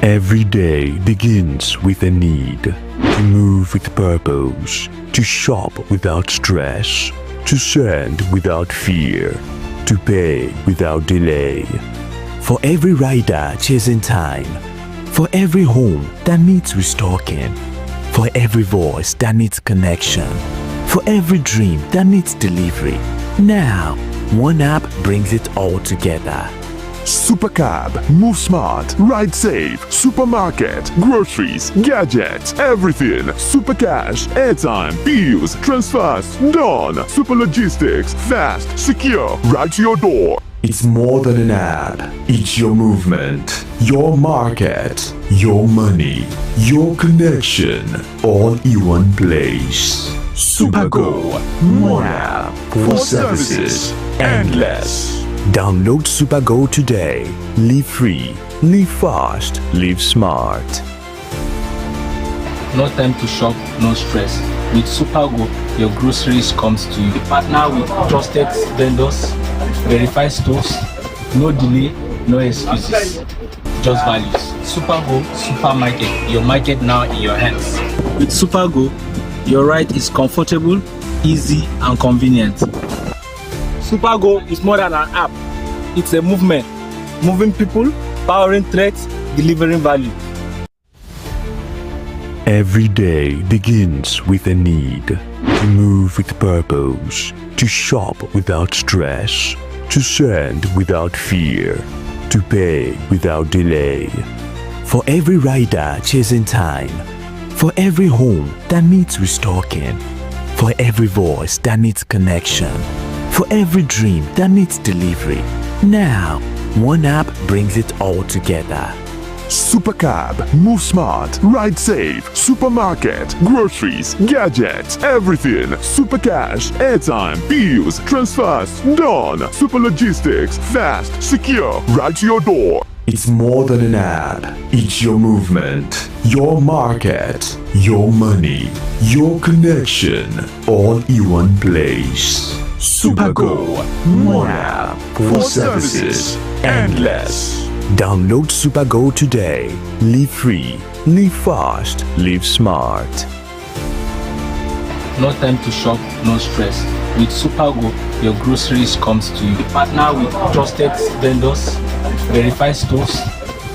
Every day begins with a need to move with purpose, to shop without stress, to send without fear, to pay without delay. For every rider chasing time, for every home that needs restocking, for every voice that needs connection, for every dream that needs delivery. Now, one app brings it all together. Supercab, move smart, ride safe, supermarket, groceries, gadgets, everything. Supercash, airtime, bills, transfers, done. Super logistics, fast, secure, right to your door. It's more than an app. It's your movement, your market, your money, your connection, all in one place. Supergo, one app for services endless. Download Supergo today. Live free, live fast, live smart. No time to shop, no stress. With Supergo, your groceries comes to you. Partner with trusted vendors, verified stores, no delay, no excuses, just values. Supergo Supermarket, your market now in your hands. With Supergo, your ride is comfortable, easy, and convenient. Supergo is more than an app. It's a movement, moving people, powering threats, delivering value. Every day begins with a need to move with purpose, to shop without stress, to send without fear, to pay without delay. For every rider chasing time, for every home that needs restocking, for every voice that needs connection, for every dream that needs delivery. Now, one app brings it all together. Supercab, move smart, ride safe, supermarket, groceries, gadgets, everything. Supercash, airtime, bills, transfers, done. Super logistics, fast, secure, right to your door. It's more than an app. It's your movement, your market, your money, your connection, all in one place. Supergo, one app for services endless. Download Supergo today. Live free, live fast, live smart. No time to shop, no stress. With Supergo, your groceries comes to you. Partner with trusted vendors, verified stores,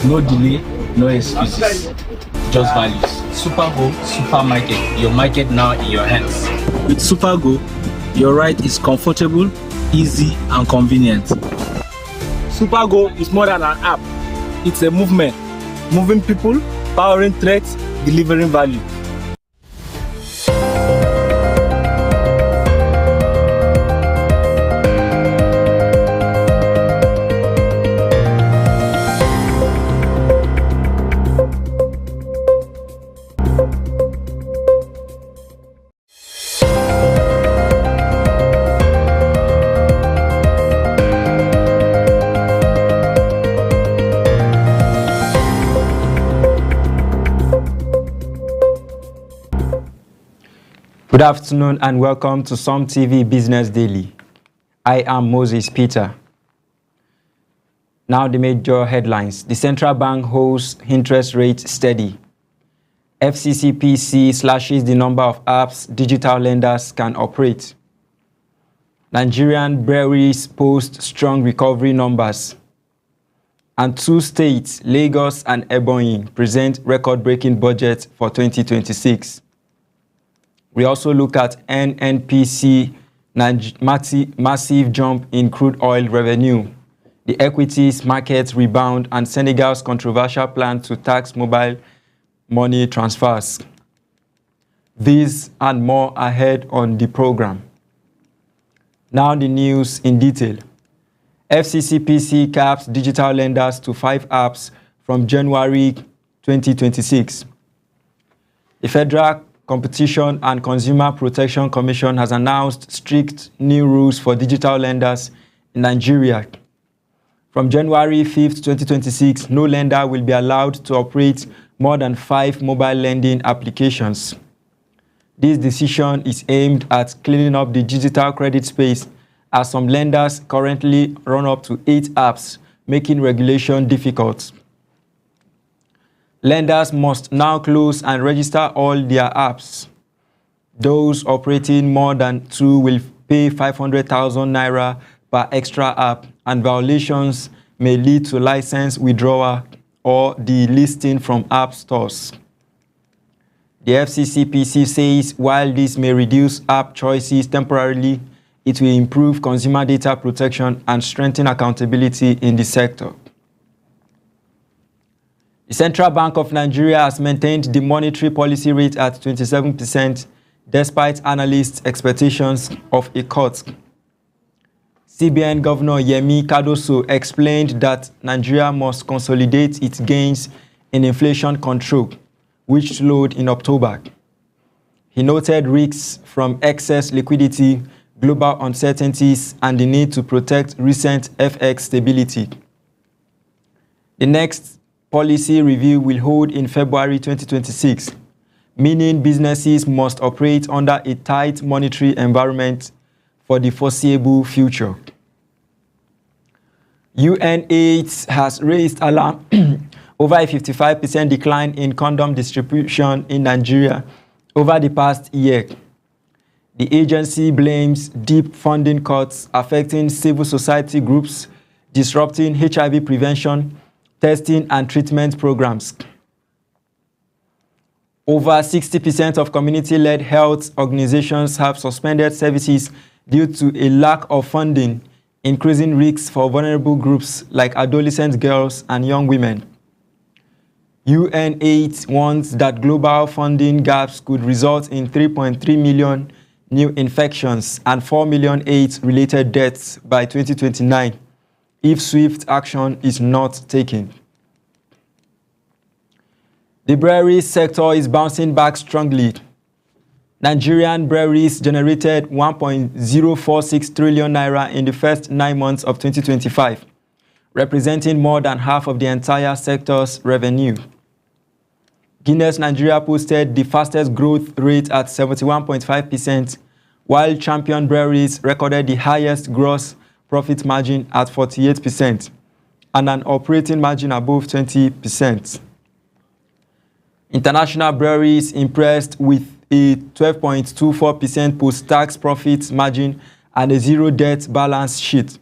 no delay, no excuses, just values. Supergo Supermarket, your market now in your hands. With Supergo, your ride is comfortable, easy, and convenient. Supergo is more than an app. It's a movement, moving people, powering threats, delivering value. Good afternoon and welcome to Some TV Business Daily. I am Moses Peter. Now the major headlines. The central bank holds interest rates steady. FCCPC slashes the number of apps digital lenders can operate. Nigerian breweries post strong recovery numbers. And two states, Lagos and Ebonyi, present record-breaking budgets for 2026. We also look at NNPC massive jump in crude oil revenue, the equities market rebound, and Senegal's controversial plan to tax mobile money transfers. These and more ahead on the program. Now the news in detail. FCCPC caps digital lenders to 5 apps from January 2026. The Federal Competition and Consumer Protection Commission has announced strict new rules for digital lenders in Nigeria. From January 5th, 2026, no lender will be allowed to operate more than 5 mobile lending applications. This decision is aimed at cleaning up the digital credit space, as some lenders currently run up to 8 apps, making regulation difficult. Lenders must now close and register all their apps. Those operating more than 2 will pay 500,000 naira per extra app, and violations may lead to license withdrawal or delisting from app stores. The FCCPC says while this may reduce app choices temporarily, it will improve consumer data protection and strengthen accountability in the sector. The Central Bank of Nigeria has maintained the monetary policy rate at 27% despite analysts' expectations of a cut. CBN Governor Yemi Cardoso explained that Nigeria must consolidate its gains in inflation control, which slowed in October. He noted risks from excess liquidity, global uncertainties, and the need to protect recent FX stability. The next policy review will hold in February 2026, meaning businesses must operate under a tight monetary environment for the foreseeable future. UNAIDS has raised alarm over a 55% decline in condom distribution in Nigeria over the past year. The agency blames deep funding cuts affecting civil society groups, disrupting HIV prevention, testing and treatment programs. Over 60% of community-led health organizations have suspended services due to a lack of funding, increasing risks for vulnerable groups like adolescent girls and young women. UNAIDS warns that global funding gaps could result in 3.3 million new infections and 4 million AIDS-related deaths by 2029 if swift action is not taken. The brewery sector is bouncing back strongly. Nigerian breweries generated 1.046 trillion naira in the first 9 months of 2025, representing more than half of the entire sector's revenue. Guinness Nigeria posted the fastest growth rate at 71.5%, while Champion Breweries recorded the highest gross profit margin at 48% and an operating margin above 20%. International breweries impressed with a 12.24% post-tax profit margin and a zero-debt balance sheet.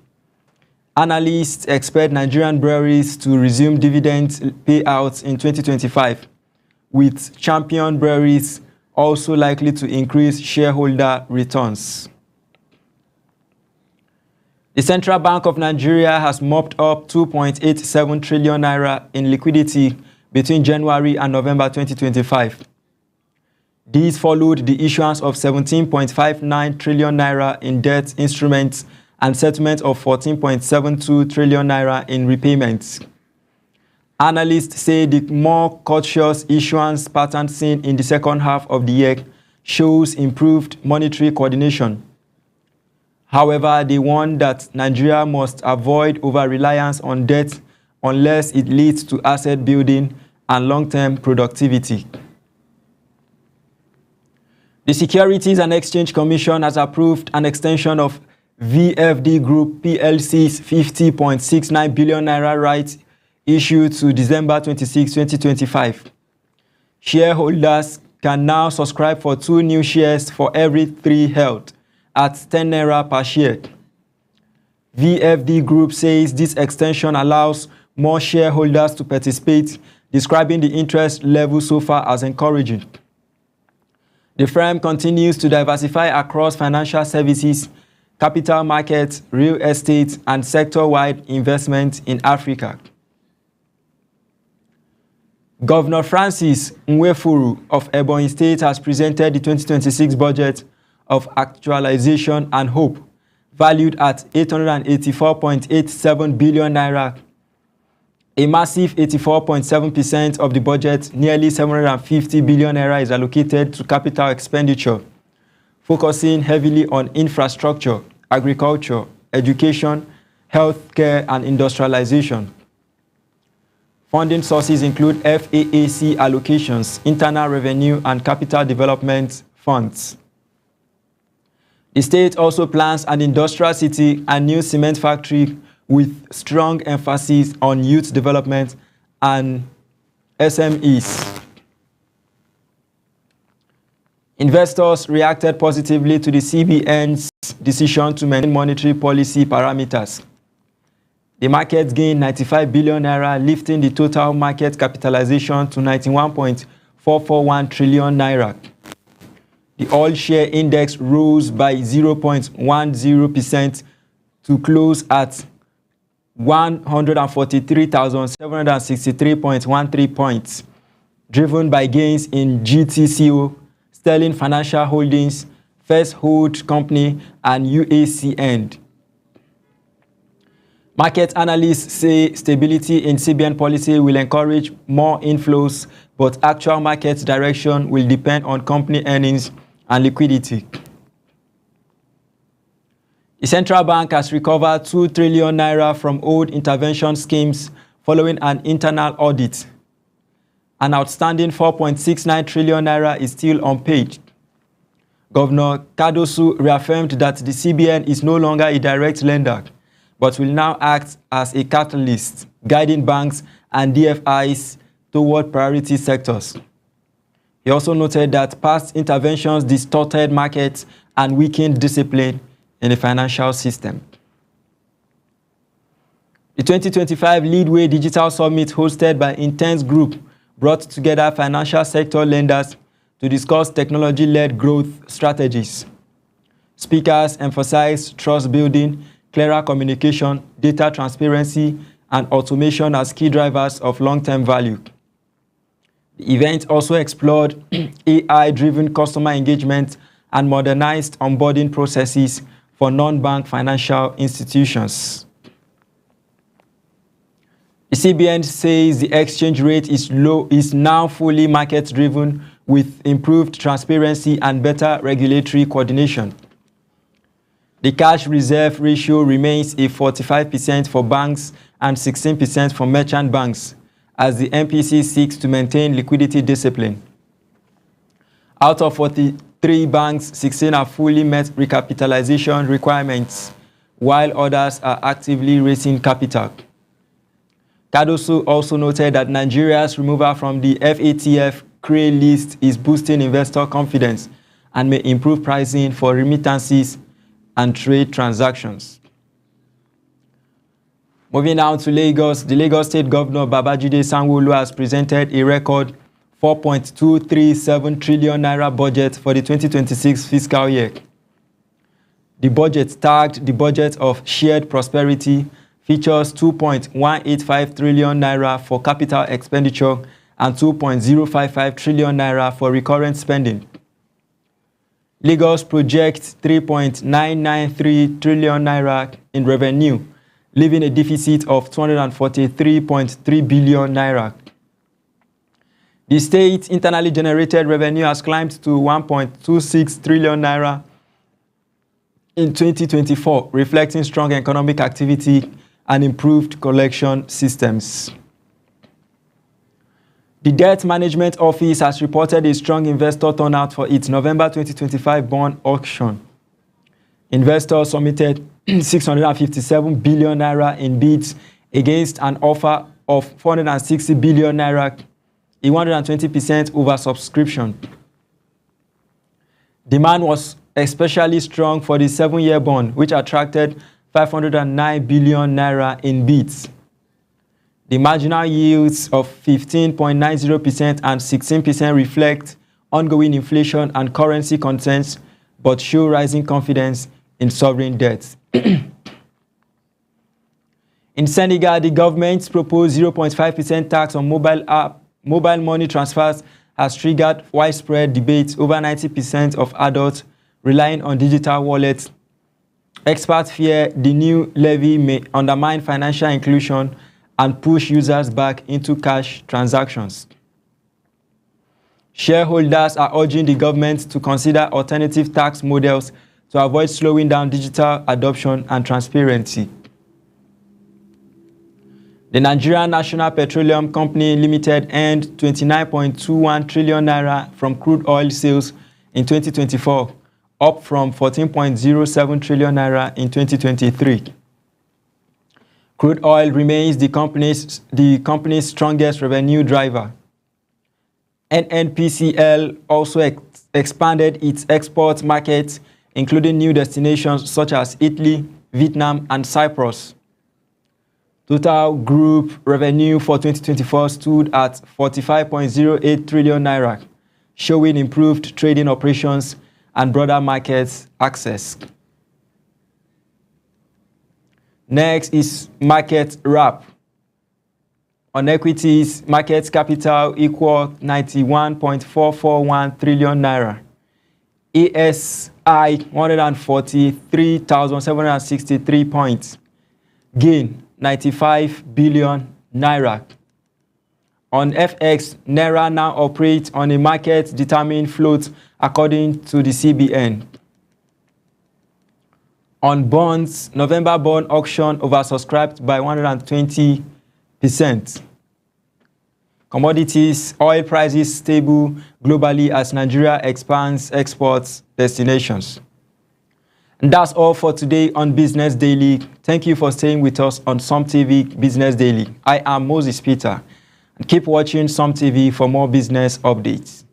Analysts expect Nigerian breweries to resume dividend payouts in 2025, with Champion Breweries also likely to increase shareholder returns. The Central Bank of Nigeria has mopped up 2.87 trillion naira in liquidity between January and November 2025. These followed the issuance of 17.59 trillion naira in debt instruments and settlement of 14.72 trillion naira in repayments. Analysts say the more cautious issuance pattern seen in the second half of the year shows improved monetary coordination. However, they warn that Nigeria must avoid over-reliance on debt unless it leads to asset building and long-term productivity. The Securities and Exchange Commission has approved an extension of VFD Group PLC's 50.69 billion naira rights issued to December 26, 2025. Shareholders can now subscribe for 2 new shares for every 3 held at 10 naira per share. VFD Group says this extension allows more shareholders to participate, describing the interest level so far as encouraging. The firm continues to diversify across financial services, capital markets, real estate, and sector-wide investment in Africa. Governor Francis Nwefuru of Ebonyi State has presented the 2026 budget of actualization and hope, valued at 884.87 billion naira. A massive 84.7% of the budget, nearly 750 billion naira, is allocated to capital expenditure, focusing heavily on infrastructure, agriculture, education, healthcare, and industrialization. Funding sources include FAAC allocations, internal revenue, and capital development funds. The state also plans an industrial city and new cement factory with strong emphasis on youth development and SMEs. Investors reacted positively to the CBN's decision to maintain monetary policy parameters. The market gained 95 billion naira, lifting the total market capitalization to 91.441 trillion naira. The all-share index rose by 0.10% to close at 143,763.13 points, driven by gains in GTCO, Sterling Financial Holdings, First Hold Company, and UACN. Market analysts say stability in CBN policy will encourage more inflows, but actual market direction will depend on company earnings and liquidity. The central bank has recovered 2 trillion naira from old intervention schemes following an internal audit. An outstanding 4.69 trillion naira is still unpaid. Governor Cardoso reaffirmed that the CBN is no longer a direct lender, but will now act as a catalyst, guiding banks and DFIs toward priority sectors. He also noted that past interventions distorted markets and weakened discipline in the financial system. The 2025 Leadway Digital Summit, hosted by Intense Group, brought together financial sector lenders to discuss technology-led growth strategies. Speakers emphasized trust building, clearer communication, data transparency, and automation as key drivers of long-term value. The event also explored AI-driven customer engagement and modernized onboarding processes for non-bank financial institutions. The CBN says the exchange rate is now fully market-driven with improved transparency and better regulatory coordination. The cash reserve ratio remains a 45% for banks and 16% for merchant banks, as the MPC seeks to maintain liquidity discipline. Out of 43 banks, 16 have fully met recapitalization requirements, while others are actively raising capital. Cardoso also noted that Nigeria's removal from the FATF CRE list is boosting investor confidence and may improve pricing for remittances and trade transactions. Moving now to Lagos, the Lagos State Governor Babajide Sanwo-Olu has presented a record 4.237 trillion naira budget for the 2026 fiscal year. The budget, tagged the Budget of Shared Prosperity, features 2.185 trillion naira for capital expenditure and 2.055 trillion naira for recurrent spending. Lagos projects 3.993 trillion naira in revenue, leaving a deficit of 243.3 billion naira. The state's internally generated revenue has climbed to 1.26 trillion naira in 2024, reflecting strong economic activity and improved collection systems. The Debt Management Office has reported a strong investor turnout for its November 2025 bond auction. Investors submitted 657 billion naira in bids against an offer of 460 billion naira, a 120% oversubscription. Demand was especially strong for the 7-year bond, which attracted 509 billion naira in bids. The marginal yields of 15.90% and 16% reflect ongoing inflation and currency concerns, but show rising confidence in sovereign debt. In Senegal, the government's proposed 0.5% tax on mobile money transfers has triggered widespread debate. Over 90% of adults relying on digital wallets. Experts fear the new levy may undermine financial inclusion and push users back into cash transactions. Shareholders are urging the government to consider alternative tax models to avoid slowing down digital adoption and transparency. The Nigerian National Petroleum Company Limited earned 29.21 trillion naira from crude oil sales in 2024, up from 14.07 trillion naira in 2023. Crude oil remains the company's strongest revenue driver, NNPCL also expanded its export market, including new destinations such as Italy, Vietnam, and Cyprus. Total group revenue for 2024 stood at 45.08 trillion naira, showing improved trading operations and broader market access. Next is market wrap. On equities, market capital equal 91.441 trillion naira. ASI 143,763 points. Gain 95 billion naira. On FX, Naira now operates on a market-determined float according to the CBN. On bonds, November bond auction oversubscribed by 120%. Commodities, oil prices stable globally as Nigeria expands exports destinations. And that's all for today on Business Daily. Thank you for staying with us on Some TV Business Daily. I am Moses Peter. And keep watching Some TV for more business updates.